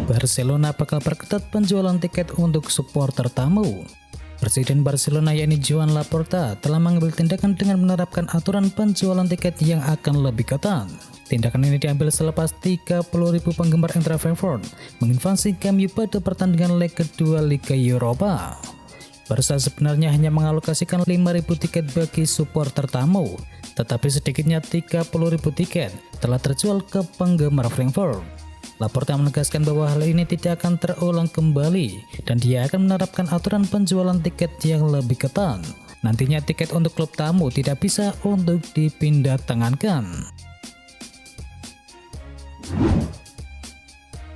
Barcelona bakal perketat penjualan tiket untuk supporter tamu. Presiden Barcelona yakni Joan Laporta telah mengambil tindakan dengan menerapkan aturan penjualan tiket yang akan lebih ketat. Tindakan ini diambil selepas 30.000 penggemar Eintracht Frankfurt menginvasi Camp Nou pada pertandingan leg kedua Liga Eropa. Barca sebenarnya hanya mengalokasikan 5.000 tiket bagi supporter tamu, tetapi sedikitnya 30.000 tiket telah terjual ke penggemar Frankfurt. Laporta menegaskan bahwa hal ini tidak akan terulang kembali dan dia akan menerapkan aturan penjualan tiket yang lebih ketat. Nantinya tiket untuk klub tamu tidak bisa untuk dipindah tangankan.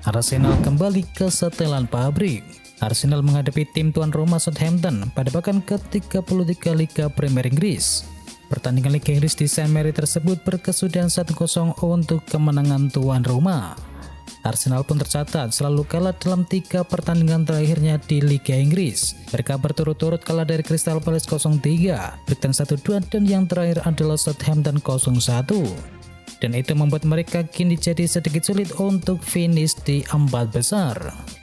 Arsenal kembali ke setelan pabrik. Arsenal menghadapi tim tuan rumah Southampton pada pekan ke-33 Liga Premier Inggris. Pertandingan Liga Inggris di St Mary tersebut berkesudahan 1-0 untuk kemenangan tuan rumah. Arsenal pun tercatat selalu kalah dalam 3 pertandingan terakhirnya di Liga Inggris. Mereka berturut-turut kalah dari Crystal Palace 0-3, Brighton 1-2, dan yang terakhir adalah Southampton 0-1. Dan itu membuat mereka kini jadi sedikit sulit untuk finish di 4 besar.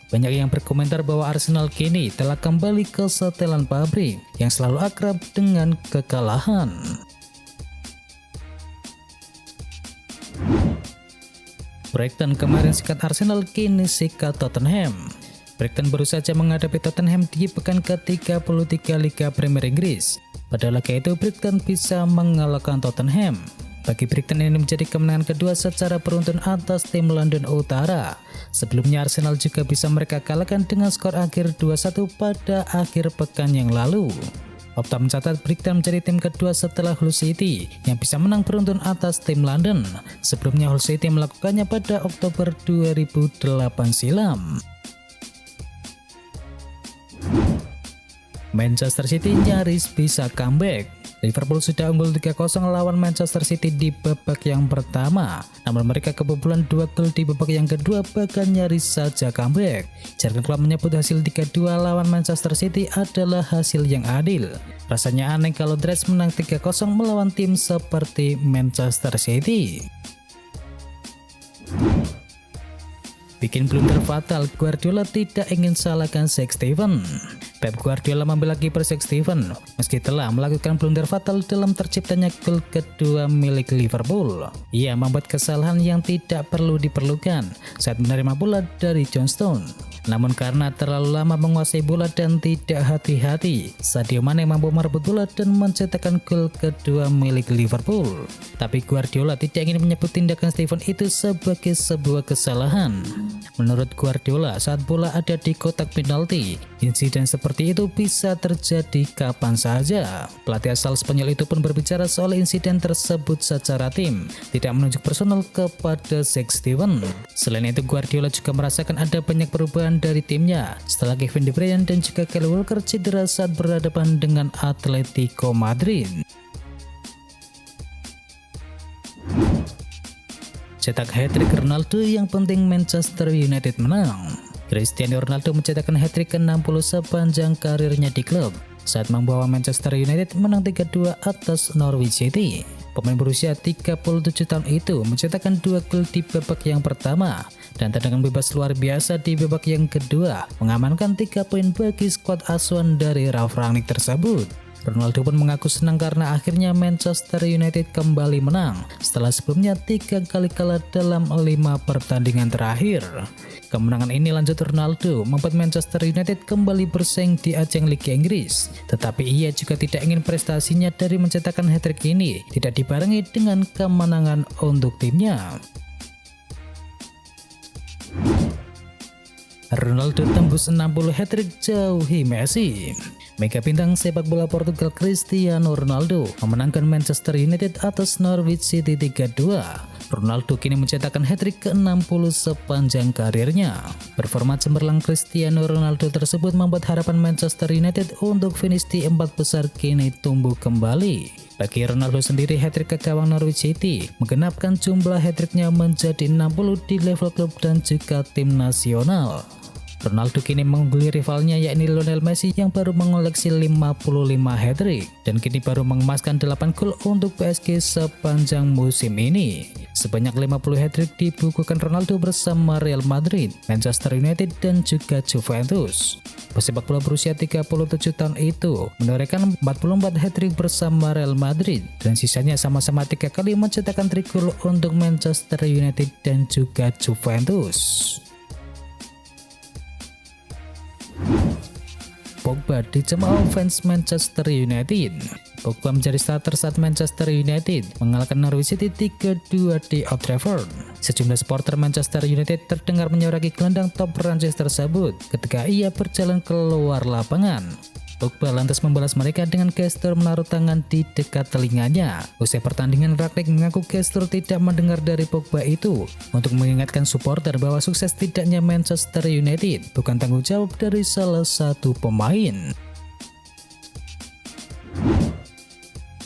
Banyak yang berkomentar bahwa Arsenal kini telah kembali ke setelan pabrik yang selalu akrab dengan kekalahan. Brighton kemarin sikat Arsenal, kini sikat Tottenham. Brighton baru saja menghadapi Tottenham di pekan ke-33 Liga Premier Inggris. Pada laga itu Brighton bisa mengalahkan Tottenham. Bagi Brighton ini menjadi kemenangan kedua secara beruntun atas tim London Utara. Sebelumnya Arsenal juga bisa mereka kalahkan dengan skor akhir 2-1 pada akhir pekan yang lalu. Opta mencatat Brighton menjadi tim kedua setelah Hull City yang bisa menang beruntun atas tim London. Sebelumnya Hull City melakukannya pada Oktober 2008 silam. Manchester City nyaris bisa comeback. Liverpool sudah unggul 3-0 lawan Manchester City di babak yang pertama, namun mereka kebobolan 2 gol di babak yang kedua, bahkan nyaris saja comeback. Jurgen Klopp menyebut hasil 3-2 lawan Manchester City adalah hasil yang adil. Rasanya aneh kalau The Reds menang 3-0 melawan tim seperti Manchester City. Bikin blunder fatal, Guardiola tidak ingin salahkan Six Steven. Pep Guardiola membela kiper Six Steven meski telah melakukan blunder fatal dalam terciptanya gol kedua milik Liverpool. Ia membuat kesalahan yang tidak perlu diperlukan saat menerima bola dari John Stones. Namun karena terlalu lama menguasai bola dan tidak hati-hati, Sadio Mane mampu merebut bola dan mencetakkan gol kedua milik Liverpool. Tapi Guardiola tidak ingin menyebut tindakan Steven itu sebagai sebuah kesalahan. Menurut Guardiola, saat bola ada di kotak penalti, insiden seperti itu bisa terjadi kapan saja. Pelatih asal Spanyol itu pun berbicara soal insiden tersebut secara tim, tidak menunjuk personal kepada Six Steven. Selain itu, Guardiola juga merasakan ada banyak perubahan dari timnya setelah Kevin De Bruyne dan juga Kyle Walker cedera saat berhadapan dengan Atletico Madrid. Cetak hat-trick Ronaldo, yang penting Manchester United menang. Cristiano Ronaldo mencetakkan hat-trick ke-60 sepanjang karirnya di klub saat membawa Manchester United menang 3-2 atas Norwich City. Pemain berusia 37 tahun itu mencetakkan 2 gol di babak yang pertama dan tendangan bebas luar biasa di babak yang kedua mengamankan 3 poin bagi skuad asuhan dari Ralf Rangnick tersebut. Ronaldo pun mengaku senang karena akhirnya Manchester United kembali menang setelah sebelumnya 3 kali kalah dalam 5 pertandingan terakhir. Kemenangan ini, lanjut Ronaldo, membuat Manchester United kembali bersaing di ajang Liga Inggris. Tetapi ia juga tidak ingin prestasinya dari mencetakkan hat-trick ini tidak dibarengi dengan kemenangan untuk timnya. Ronaldo tembus 60 hat-trick, jauhi Messi. Mega bintang sepak bola Portugal Cristiano Ronaldo memenangkan Manchester United atas Norwich City 3-2. Ronaldo kini mencetakkan hat-trick ke-60 sepanjang karirnya. Performa cemerlang Cristiano Ronaldo tersebut membuat harapan Manchester United untuk finish di 4 besar kini tumbuh kembali. Bagi Ronaldo sendiri, hat-trick ke gawang Norwich City menggenapkan jumlah hat-tricknya menjadi 60 di level klub dan juga tim nasional. Ronaldo kini mengungguli rivalnya yakni Lionel Messi yang baru mengoleksi 55 hat-trick dan kini baru mengemaskan 8 gol untuk PSG sepanjang musim ini. Sebanyak 50 hat-trick dibukukan Ronaldo bersama Real Madrid, Manchester United dan juga Juventus. Pesepak bola berusia 37 tahun itu menorehkan 44 hat-trick bersama Real Madrid dan sisanya sama-sama 3 kali mencetakkan trik gol untuk Manchester United dan juga Juventus. Pogba dicemooh fans Manchester United. Pogba menjadi starter saat Manchester United mengalahkan Norwich City 3-2 di Old Trafford. Sejumlah supporter Manchester United terdengar menyoraki gelandang top Prancis tersebut ketika ia berjalan keluar lapangan. Pogba lantas membalas mereka dengan gestur menaruh tangan di dekat telinganya. Usai pertandingan, Rangnick mengaku gestur tidak mendengar dari Pogba itu untuk mengingatkan supporter bahwa sukses tidaknya Manchester United bukan tanggung jawab dari salah satu pemain.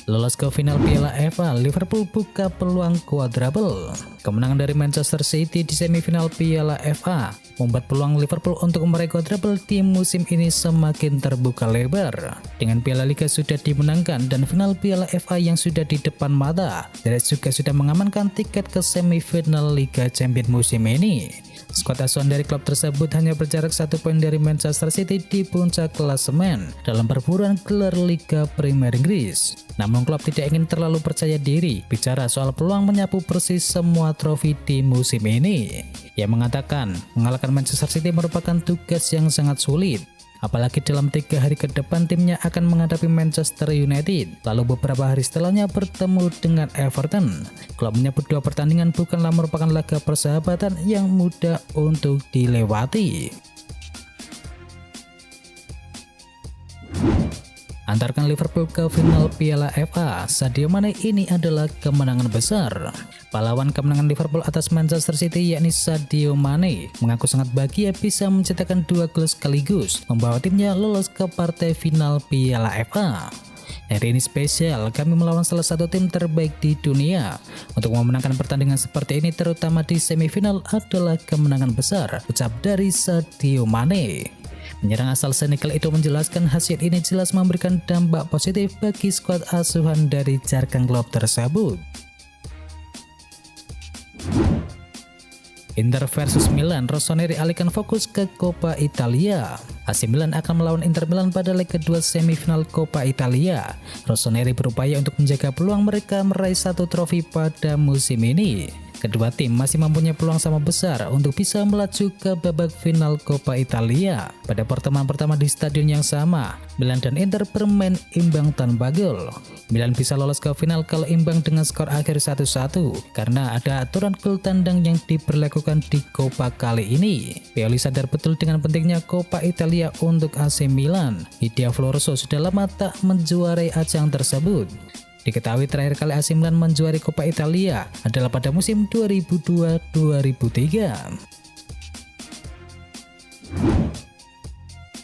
Lolos ke final Piala FA, Liverpool buka peluang quadruple. Kemenangan dari Manchester City di semifinal Piala FA membuat peluang Liverpool untuk meraih quadruple di musim ini semakin terbuka lebar. Dengan Piala Liga sudah dimenangkan dan final Piala FA yang sudah di depan mata, The Reds juga sudah mengamankan tiket ke semifinal Liga Champions musim ini. Skuad asuhan dari klub tersebut hanya berjarak 1 poin dari Manchester City di puncak klasemen dalam perburuan gelar Liga Premier Inggris. Namun klub tidak ingin terlalu percaya diri bicara soal peluang menyapu bersih semua trofi di musim ini. Ia mengatakan mengalahkan Manchester City merupakan tugas yang sangat sulit. Apalagi dalam 3 hari ke depan timnya akan menghadapi Manchester United, lalu beberapa hari setelahnya bertemu dengan Everton. Klub menyebut 2 pertandingan bukanlah merupakan laga persahabatan yang mudah untuk dilewati. Antarkan Liverpool ke final Piala FA, Sadio Mane ini adalah kemenangan besar. Pahlawan kemenangan Liverpool atas Manchester City yakni Sadio Mane mengaku sangat bahagia bisa mencetakkan 2 gol sekaligus, membawa timnya lolos ke partai final Piala FA. Hari ini spesial, kami melawan salah satu tim terbaik di dunia. Untuk memenangkan pertandingan seperti ini terutama di semifinal adalah kemenangan besar, ucap dari Sadio Mane. Penyerang asal Senegal itu menjelaskan hasil ini jelas memberikan dampak positif bagi skuad asuhan dari Jurgen Klopp tersebut. Inter versus Milan, Rossoneri alihkan fokus ke Coppa Italia. AC Milan akan melawan Inter Milan pada leg kedua semifinal Coppa Italia. Rossoneri berupaya untuk menjaga peluang mereka meraih 1 trofi pada musim ini. Kedua tim masih mempunyai peluang sama besar untuk bisa melaju ke babak final Coppa Italia. Pada pertemuan pertama di stadion yang sama, Milan dan Inter bermain imbang tanpa gol. Milan bisa lolos ke final kalau imbang dengan skor akhir 1-1 karena ada aturan gol tandang yang diberlakukan di Coppa kali ini. Pioli sadar betul dengan pentingnya Coppa Italia untuk AC Milan. Idea Floroso sudah lama tak menjuarai ajang tersebut. Diketahui terakhir kali AC Milan menjuari Coppa Italia adalah pada musim 2002-2003.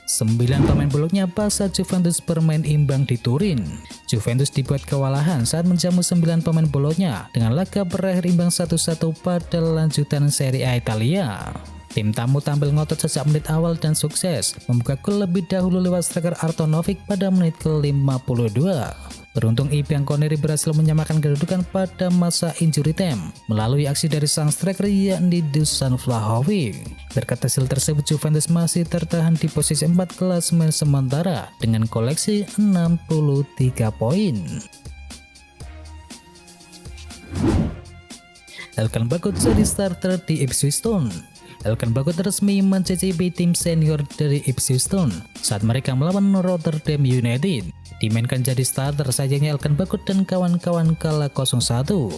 9 pemain bologna pasca Juventus bermain imbang di Turin. Juventus dibuat kewalahan saat menjamu 9 pemain bologna dengan laga berakhir imbang 1-1 pada lanjutan Serie A Italia. Tim tamu tampil ngotot sejak menit awal dan sukses membuka gol lebih dahulu lewat striker Arnautovic pada menit ke-52. Beruntung Bianconeri berhasil menyamakan kedudukan pada masa injury time melalui aksi dari sang striker yakni Dusan Vlahovic. Berkat hasil tersebut Juventus masih tertahan di posisi 4 klasemen sementara dengan koleksi 63 poin. Elkan Bagot jadi starter di Ipswich Town. Elkan Bagot resmi mencicipi tim senior dari Ipswich Town saat mereka melawan Rotterdam United. Dimainkan jadi starter, sayangnya Elkan Bagot dan kawan-kawan kalah 0-1.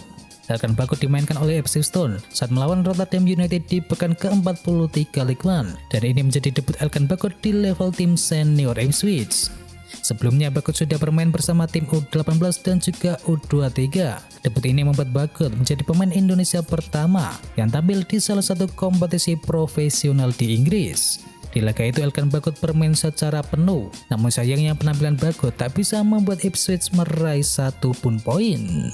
Elkan Bagot dimainkan oleh Ipswich Town saat melawan Rotterdam United di pekan ke-43 Ligue 1 dan ini menjadi debut Elkan Bagot di level tim senior Ipswich. Sebelumnya Bagot sudah bermain bersama tim U18 dan juga U23. Debut ini membuat Bagot menjadi pemain Indonesia pertama yang tampil di salah satu kompetisi profesional di Inggris. Di laga itu Elkan Bagot bermain secara penuh, namun sayangnya penampilan Bagot tak bisa membuat Ipswich meraih 1 pun poin.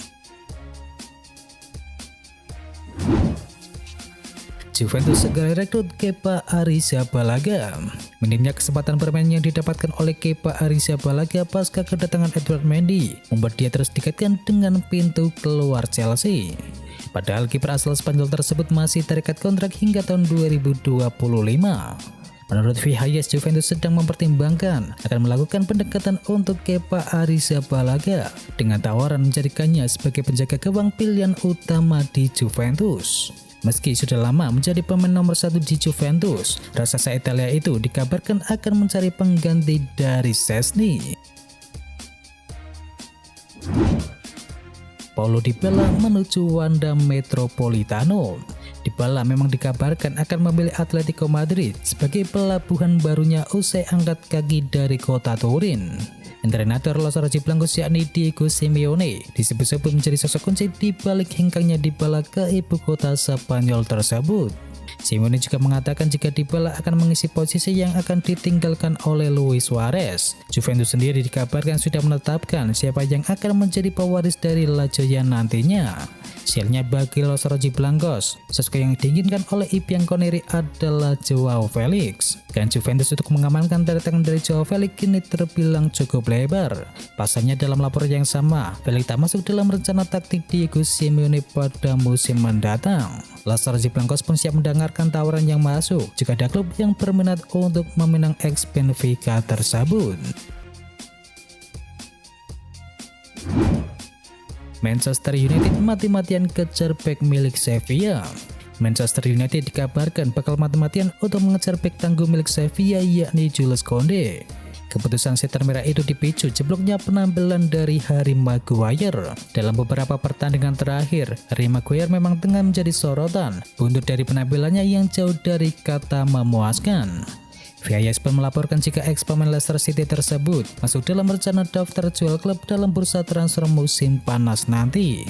Juventus segera rekrut Kepa Arrizabalaga. Minimnya kesempatan bermain yang didapatkan oleh Kepa Arrizabalaga pasca kedatangan Edouard Mendy membuat dia terus dikaitkan dengan pintu keluar Chelsea. Padahal kiper asal Spanyol tersebut masih terikat kontrak hingga tahun 2025. Menurut Vihayes, Juventus sedang mempertimbangkan akan melakukan pendekatan untuk Kepa Arrizabalaga dengan tawaran menjadikannya sebagai penjaga gawang pilihan utama di Juventus. Meski sudah lama menjadi pemain nomor 1 di Juventus, raksasa Italia itu dikabarkan akan mencari pengganti dari Szczęsny. Paulo Dybala menuju Wanda Metropolitano. Dybala memang dikabarkan akan memilih Atletico Madrid sebagai pelabuhan barunya usai angkat kaki dari kota Turin. Trenator Los Rojiblancos yakni Diego Simeone disebut-sebut menjadi sosok kunci di balik hengkangnya Dybala ke ibu kota Spanyol tersebut. Simeone juga mengatakan jika Dybala akan mengisi posisi yang akan ditinggalkan oleh Luis Suarez. Juventus sendiri dikabarkan sudah menetapkan siapa yang akan menjadi pewaris dari La Joya nantinya. Sialnya bagi Los Rojiblancos, sosok yang diinginkan oleh Bianconeri adalah Joao Felix. Dan Juventus untuk mengamankan kedatangan dari Joao Felix kini terbilang cukup lebar. Pasalnya dalam laporan yang sama, Felix tak masuk dalam rencana taktik Diego Simeone pada musim mendatang. Los Rojiblancos pun siap mendengarkan tawaran yang masuk jika ada klub yang berminat untuk meminang ex Benfica tersebut. Manchester United mati-matian kejar bek milik Sevilla. Manchester United dikabarkan bakal mati-matian untuk mengejar bek tangguh milik Sevilla yakni Jules Koundé. Keputusan setan merah itu dipicu jebloknya penampilan dari Harry Maguire. Dalam beberapa pertandingan terakhir, Harry Maguire memang tengah menjadi sorotan, buntut dari penampilannya yang jauh dari kata memuaskan. Vihayes pun melaporkan jika ex pemain Leicester City tersebut masuk dalam rencana daftar jual klub dalam bursa transfer musim panas nanti.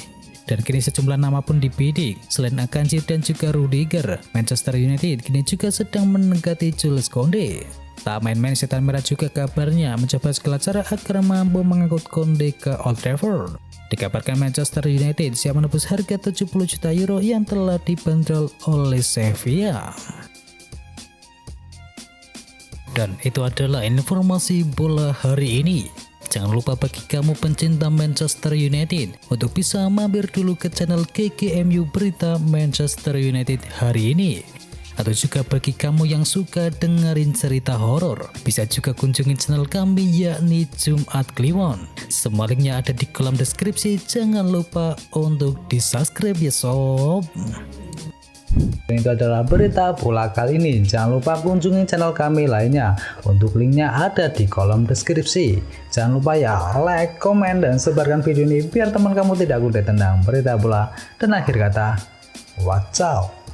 Dan kini sejumlah nama pun dibidik. Selain Akanji dan juga Rudiger, Manchester United kini juga sedang mendekati Jules Koundé. Tak main-main setan merah juga kabarnya mencoba segala cara agar mampu mengangkut Koundé ke Old Trafford. Dikabarkan Manchester United siap menebus harga 70 juta euro yang telah dibanderol oleh Sevilla. Dan itu adalah informasi bola hari ini. Jangan lupa bagi kamu pencinta Manchester United untuk bisa mampir dulu ke channel GGMU Berita Manchester United hari ini. Atau juga bagi kamu yang suka dengerin cerita horor, bisa juga kunjungi channel kami yakni Jumat Kliwon. Semua linknya ada di kolom deskripsi. Jangan lupa untuk di subscribe ya sob. Itu adalah berita bola kali ini. Jangan lupa kunjungi channel kami lainnya. Untuk linknya ada di kolom deskripsi. Jangan lupa ya like, komen, dan sebarkan video ini biar teman kamu tidak kudet tentang berita bola. Dan akhir kata, wacau.